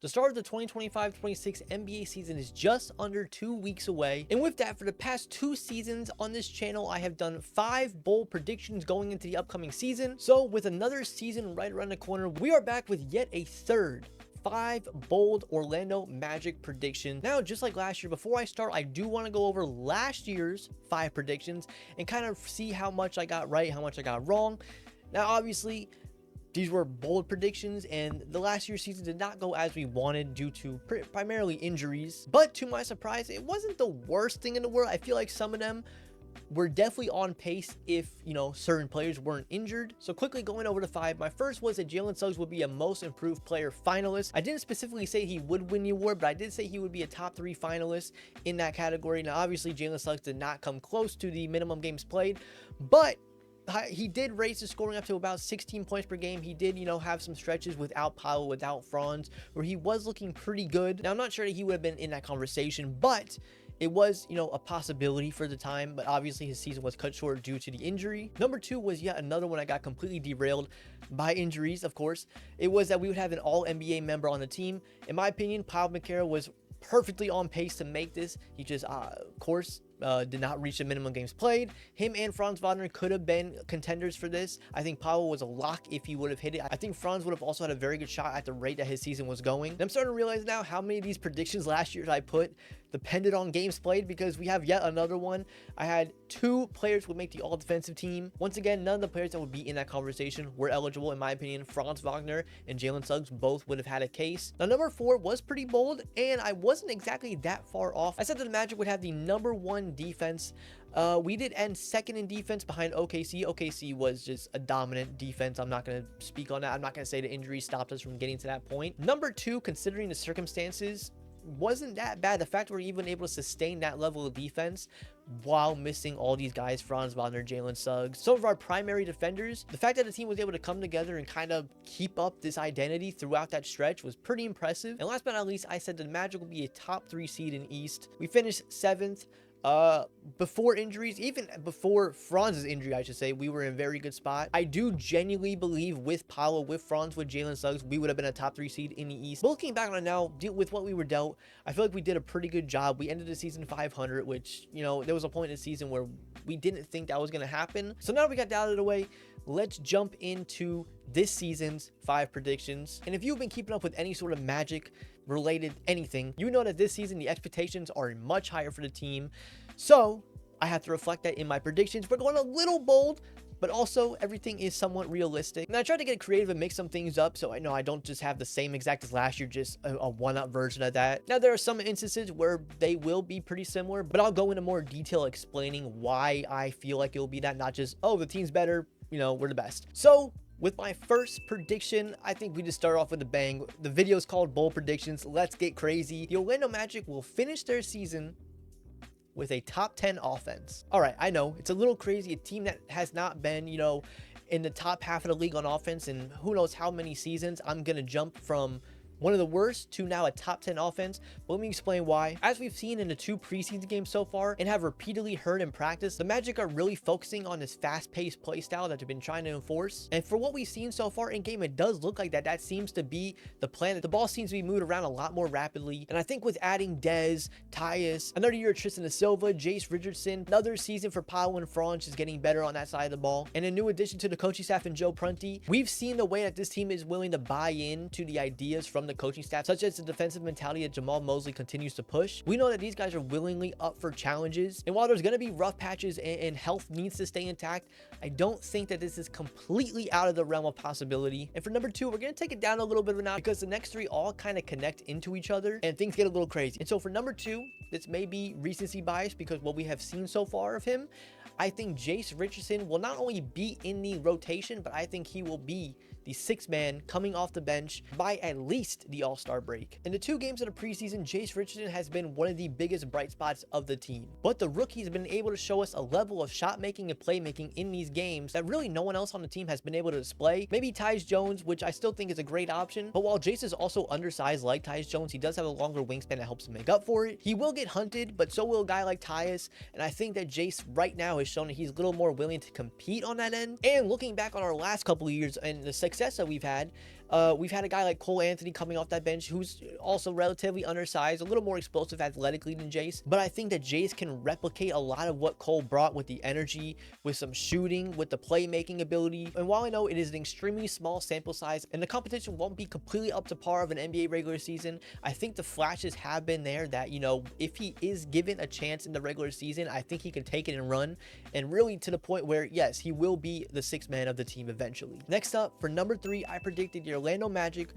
The start of the 2025-26 NBA season is just under 2 weeks away, and with that, for the past 2 seasons on this channel, I have done 5 bold predictions going into the upcoming season. So with another season right around the corner, we are back with yet a third 5 bold Orlando Magic predictions. Now, just like last year, before I start, I do want to go over last year's 5 predictions and kind of see how much I got right, how much I got wrong. Now, obviously, these were bold predictions, and the last year's season did not go as we wanted due to primarily injuries. But to my surprise, it wasn't the worst thing in the world. I feel like some of them were definitely on pace if, certain players weren't injured. So quickly going over to 5, my first was that Jalen Suggs would be a most improved player finalist. I didn't specifically say he would win the award, but I did say he would be a top 3 finalist in that category. Now, obviously, Jalen Suggs did not come close to the minimum games played, but he did raise his scoring up to about 16 points per game. He did, have some stretches without Powell, without Franz, where he was looking pretty good. Now, I'm not sure that he would have been in that conversation, but it was, a possibility for the time, but obviously his season was cut short due to the injury. Number 2 was yet another one that got completely derailed by injuries, of course. It was that we would have an all-NBA member on the team. In my opinion, Paolo Banchero was perfectly on pace to make this. He just, of course, did not reach the minimum games played. Him and Franz Wagner could have been contenders for this. I think Powell was a lock if he would have hit it. I think Franz would have also had a very good shot at the rate that his season was going. And I'm starting to realize now how many of these predictions last year I put depended on games played, because we have yet another one. I had 2 players would make the all-defensive team. Once again, none of the players that would be in that conversation were eligible, in my opinion. Franz Wagner and Jalen Suggs both would have had a case. Now, number 4 was pretty bold, and I wasn't exactly that far off. I said that the Magic would have the number 1 defense. We did end second in defense behind OKC. OKC was just a dominant defense. I'm not going to speak on that. I'm not going to say the injury stopped us from getting to that point. Number 2, considering the circumstances, wasn't that bad. The fact we're even able to sustain that level of defense while missing all these guys, Franz Wagner, Jalen Suggs, some of our primary defenders, the fact that the team was able to come together and kind of keep up this identity throughout that stretch was pretty impressive. And last but not least, I said the Magic would be a top 3 seed in East. We finished 7th. Before injuries, even before Franz's injury, I should say, we were in a very good spot. I do genuinely believe with Paolo, with Franz, with Jalen Suggs, we would have been a top 3 seed in the East. But looking back on it now, with what we were dealt, I feel like we did a pretty good job. We ended the season 500, which, there was a point in the season where we didn't think that was going to happen. So now we got that out of the way, let's jump into this season's 5 predictions. And if you've been keeping up with any sort of Magic related anything, you know that this season the expectations are much higher for the team. So I have to reflect that in my predictions. We're going a little bold, but also everything is somewhat realistic. Now, I tried to get creative and mix some things up, so I know I don't just have the same exact as last year, just a one-up version of that. Now, there are some instances where they will be pretty similar, but I'll go into more detail explaining why I feel like it'll be that, not just, oh, the team's better, we're the best. So with my first prediction, I think we just start off with a bang. The video is called Bold Predictions. Let's get crazy. The Orlando Magic will finish their season with a top 10 offense. All right, I know it's a little crazy. A team that has not been, in the top half of the league on offense in who knows how many seasons. I'm going to jump from one of the worst to now a top 10 offense. But let me explain why. As we've seen in the 2 preseason games so far and have repeatedly heard in practice, the Magic are really focusing on this fast-paced play style that they've been trying to enforce. And for what we've seen so far in game, it does look like that seems to be the plan. That the ball seems to be moved around a lot more rapidly. And I think with adding Dez, Tyus, another year of Tristan da Silva, Jace Richardson, another season for Powell and Franz is getting better on that side of the ball, and a new addition to the coaching staff in Joe Prunty, we've seen the way that this team is willing to buy into the ideas from the coaching staff, such as the defensive mentality that Jamal Mosley continues to push. We know that these guys are willingly up for challenges, and while there's going to be rough patches and health needs to stay intact, I don't think that this is completely out of the realm of possibility. And for number 2, we're going to take it down a little bit of a notch, because the next 3 all kind of connect into each other and things get a little crazy. And so for number 2, this may be recency bias because what we have seen so far of him, I think Jace Richardson will not only be in the rotation, but I think he will be the 6th man coming off the bench by at least the All-Star break. In the 2 games of the preseason, Jace Richardson has been one of the biggest bright spots of the team. But the rookie has been able to show us a level of shot making and playmaking in these games that really no one else on the team has been able to display. Maybe Tyus Jones, which I still think is a great option, but while Jace is also undersized like Tyus Jones, he does have a longer wingspan that helps him make up for it. He will get hunted, but so will a guy like Tyus, and I think that Jace right now has shown that he's a little more willing to compete on that end. And looking back on our last couple of years and the success that we've had, We've had a guy like Cole Anthony coming off that bench who's also relatively undersized, a little more explosive athletically than Jace. But I think that Jace can replicate a lot of what Cole brought with the energy, with some shooting, with the playmaking ability. And while I know it is an extremely small sample size and the competition won't be completely up to par of an NBA regular season, I think the flashes have been there that, you know, if he is given a chance in the regular season, I think he can take it and run, and really to the point where, yes, he will be the sixth man of the team eventually. Next up, for number 3, I predicted the Orlando Magic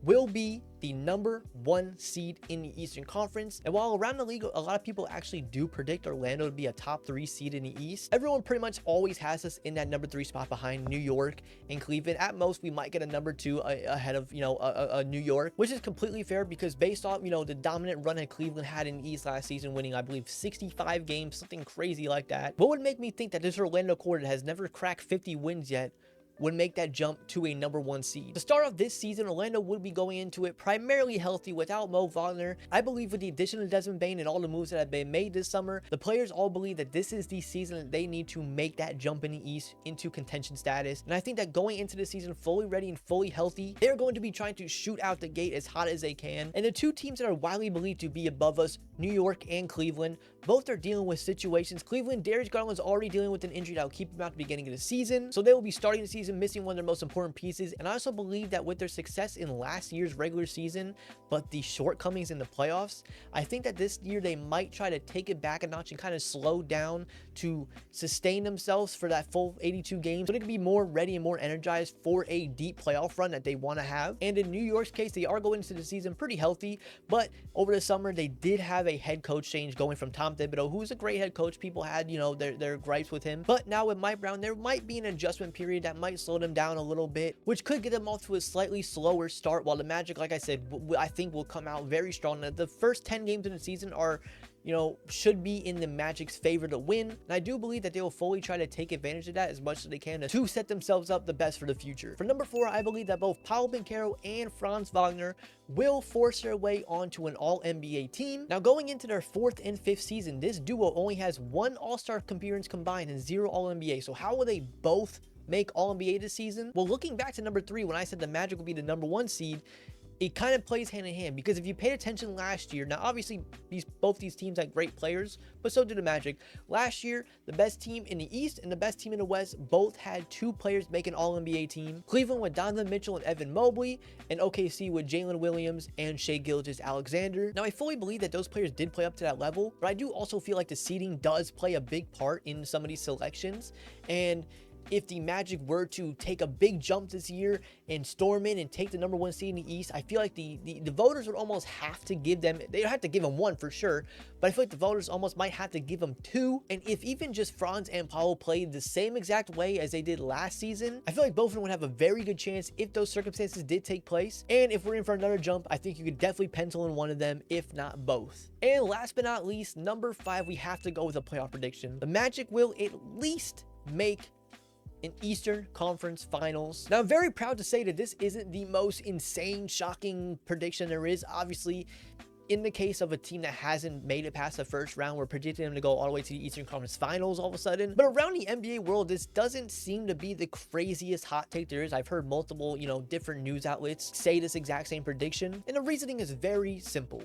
will be the number 1 seed in the Eastern Conference. And while around the league, a lot of people actually do predict Orlando to be a top 3 seed in the East, everyone pretty much always has us in that number 3 spot behind New York and Cleveland. At most, we might get a number 2 ahead of, you know, a New York, which is completely fair because based off, you know, the dominant run that Cleveland had in the East last season, winning, I believe, 65 games, something crazy like that. What would make me think that this Orlando core that has never cracked 50 wins yet would make that jump to a number 1 seed? To start off this season, Orlando would be going into it primarily healthy without Mo Wagner. I believe with the addition of Desmond Bane and all the moves that have been made this summer, the players all believe that this is the season that they need to make that jump in the East into contention status. And I think that going into the season fully ready and fully healthy, they're going to be trying to shoot out the gate as hot as they can. And the 2 teams that are widely believed to be above us, New York and Cleveland, both are dealing with situations. Cleveland, Darius Garland's already dealing with an injury that will keep him out at the beginning of the season, so they will be starting the season missing one of their most important pieces. And I also believe that with their success in last year's regular season, but the shortcomings in the playoffs, I think that this year they might try to take it back a notch and kind of slow down to sustain themselves for that full 82 games, so they can be more ready and more energized for a deep playoff run that they want to have. And in New York's case, they are going into the season pretty healthy, but over the summer they did have a head coach change, going from Tom Thibodeau, who's a great head coach. People had, you know, their gripes with him, but now with Mike Brown, there might be an adjustment period that might slow them down a little bit, which could get them off to a slightly slower start, while the Magic, like I said, I think will come out very strong. The first 10 games in the season are, you know, should be in the Magic's favor to win. And I do believe that they will fully try to take advantage of that as much as they can to set themselves up the best for the future. For number 4, I believe that both Paolo Banchero and Franz Wagner will force their way onto an all-NBA team. Now, going into their 4th and 5th season, this duo only has 1 All-Star appearance combined and 0 All-NBA. So how will they both make All-NBA this season? Well, looking back to number 3, when I said the Magic will be the number 1 seed, it kind of plays hand in hand, because if you paid attention last year, now obviously both these teams had great players, but so did the Magic. Last year, the best team in the East and the best team in the West both had 2 players make an All-NBA team. Cleveland with Donovan Mitchell and Evan Mobley, and OKC with Jalen Williams and Shai Gilgeous-Alexander. Now, I fully believe that those players did play up to that level, but I do also feel like the seeding does play a big part in some of these selections. And if the Magic were to take a big jump this year and storm in and take the number 1 seed in the East, I feel like the voters would almost have to give them, they have to give them 1 for sure, but I feel like the voters almost might have to give them 2. And if even just Franz and Paolo played the same exact way as they did last season, I feel like both of them would have a very good chance if those circumstances did take place. And if we're in for another jump, I think you could definitely pencil in one of them, if not both. And last but not least, number 5, we have to go with a playoff prediction. The Magic will at least make in Eastern Conference Finals. Now, I'm very proud to say that this isn't the most insane, shocking prediction there is. Obviously, in the case of a team that hasn't made it past the first round, we're predicting them to go all the way to the Eastern Conference Finals all of a sudden. But around the NBA world, this doesn't seem to be the craziest hot take there is. I've heard multiple, you know, different news outlets say this exact same prediction, and the reasoning is very simple.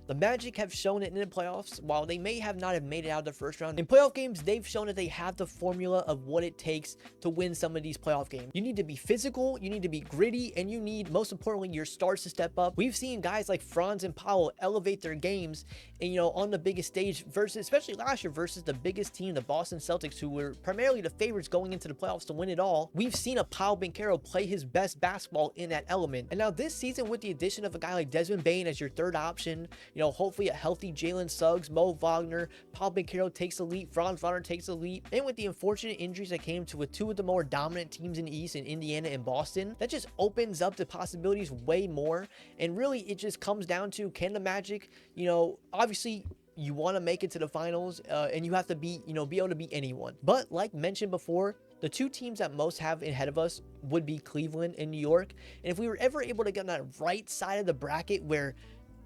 The Magic have shown it in the playoffs. While they may have not have made it out of the first round, in playoff games, they've shown that they have the formula of what it takes to win some of these playoff games. You need to be physical, you need to be gritty, and you need, most importantly, your stars to step up. We've seen guys like Franz and Paolo elevate their games, and, you know, on the biggest stage versus, especially last year, versus the biggest team, the Boston Celtics, who were primarily the favorites going into the playoffs to win it all. We've seen a Paolo Banchero play his best basketball in that element. And now this season, with the addition of a guy like Desmond Bane as your 3rd option, you know, hopefully a healthy Jalen Suggs, Mo Wagner, Paolo Banchero takes the leap, Franz Wagner takes the leap, and with the unfortunate injuries that came to with 2 of the more dominant teams in the East, in Indiana and Boston, that just opens up the possibilities way more. And really, it just comes down to, can the Magic, you know, obviously you want to make it to the finals, and you have to be, you know, be able to beat anyone. But like mentioned before, the 2 teams that most have ahead of us would be Cleveland and New York. And if we were ever able to get on that right side of the bracket where,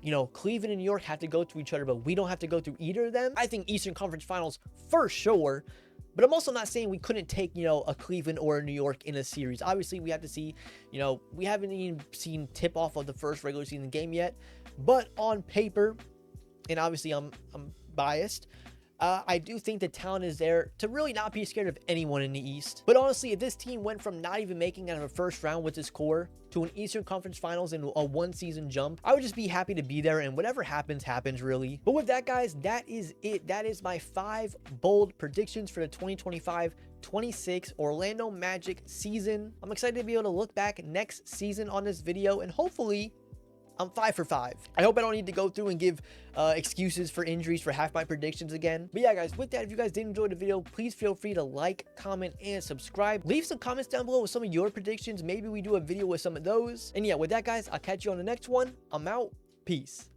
you know, Cleveland and New York have to go through each other, but we don't have to go through either of them, I think Eastern Conference Finals for sure. But I'm also not saying we couldn't take, you know, a Cleveland or a New York in a series. Obviously, we have to see, you know, we haven't even seen tip-off of the first regular season game yet. But on paper, and obviously I'm biased, I do think the talent is there to really not be scared of anyone in the East. But honestly, if this team went from not even making it out of a first round with this core to an Eastern Conference Finals in a one-season jump, I would just be happy to be there, and whatever happens, happens, really. But with that, guys, that is it. That is my 5 bold predictions for the 2025-26 Orlando Magic season. I'm excited to be able to look back next season on this video, and hopefully I'm 5 for 5. I hope I don't need to go through and give excuses for injuries for half my predictions again. But yeah, guys, with that, if you guys did enjoy the video, please feel free to like, comment, and subscribe. Leave some comments down below with some of your predictions. Maybe we do a video with some of those. And yeah, with that, guys, I'll catch you on the next one. I'm out. Peace.